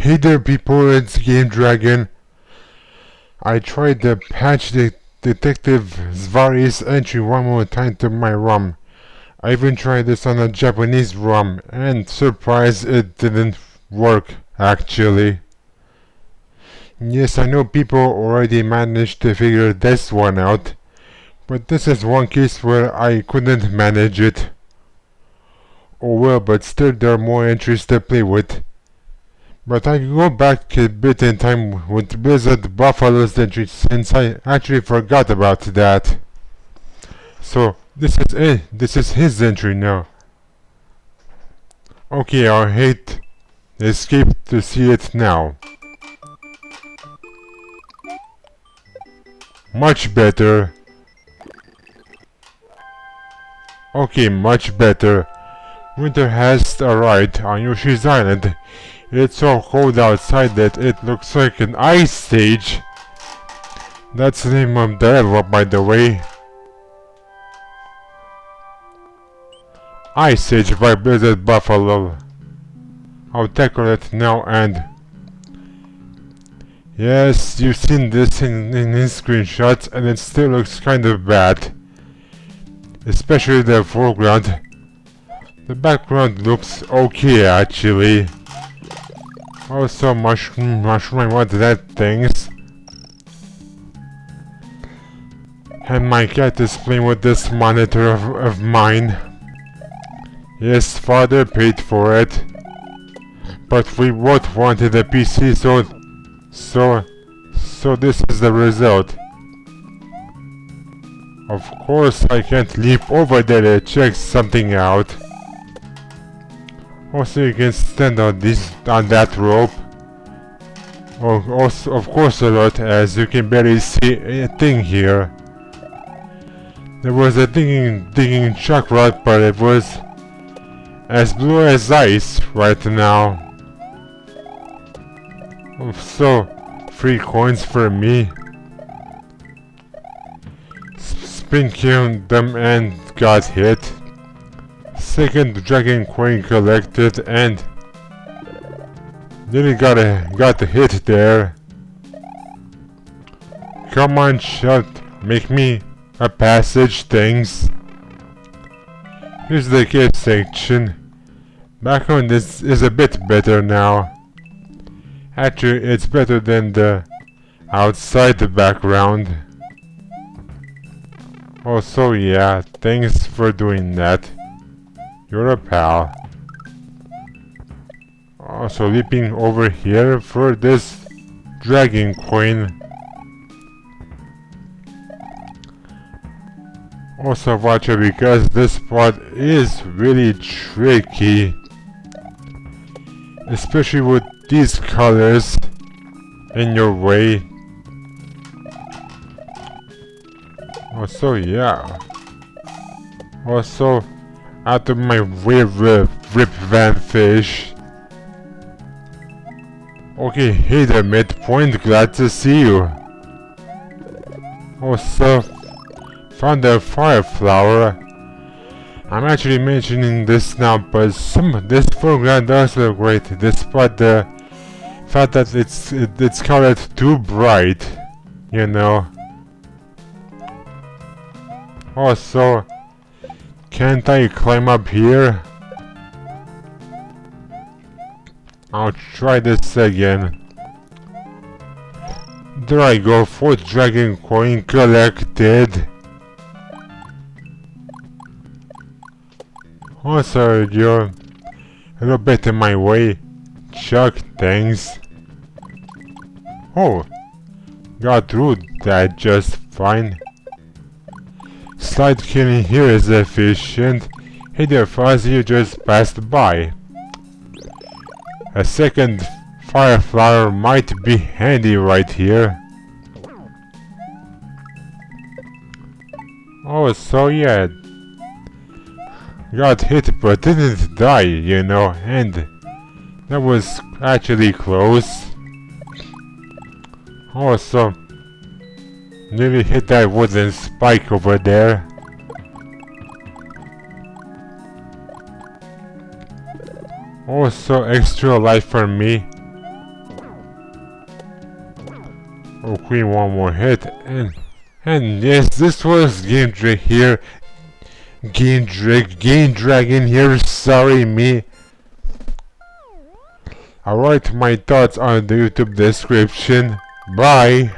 Hey there people, it's Game Dragon. I tried the patch detective Zvari's entry one more time to my ROM. I even tried this on a Japanese ROM, and surprise, it didn't work actually. Yes, I know people already managed to figure this one out, but this is one case where I couldn't manage it. Oh well, but still there are more entries to play with. But I go back a bit in time with Blizzard Buffalo's entry since I actually forgot about that. So this is it. This is his entry now. Okay, I'll hit escape to see it now. Much better. Okay, much better. Winter has arrived on Yoshi's Island. It's so cold outside that it looks like an ice stage. That's the name of the level, by the way. Ice Age by Blizzard Buffalo. I'll tackle it now and... Yes, you've seen this in his screenshots and it still looks kind of bad. Especially the foreground. The background looks okay actually. Also mushroom, what that things. And my cat is playing with this monitor of mine. Yes, father paid for it. But we both wanted a PC, so this is the result. Of course I can't leap over there to check something out. Also you can stand on that rope. Also, of course a lot, as you can barely see a thing here. There was a digging chuck rod, but it was as blue as ice right now. So, 3 coins for me. Spin killed them and got hit. Second dragon coin collected and nearly got a hit there. Come on, shut, make me a passage, things. Here's the cave section. Background is a bit better now. Actually, it's better than the outside the background. Also, yeah, thanks for doing that. You're a pal. Also leaping over here for this dragon coin. Also watch it because this spot is really tricky. Especially with these colors in your way. Also yeah. Also out of my way, Rip Van Fish. Okay, hey there, midpoint, glad to see you. Also, found a fire flower. I'm actually mentioning this now, but this foreground does look great, despite the fact that it's colored too bright, you know. Also, can't I climb up here? I'll try this again. There I go, 4th dragon coin collected. Also, you're a little bit in my way. Chuck, thanks. Oh, got through that just fine. Slide killing here is efficient. Hey there, Fuzzy, you just passed by. A second fire flower might be handy right here. Oh, so yeah. Got hit but didn't die, you know, and that was actually close. Also, nearly hit that wooden spike over there. Also extra life for me. Okay, one more hit, and yes, this was Game Drag here. Game Dragon here, sorry me. I'll write my thoughts on the YouTube description. Bye.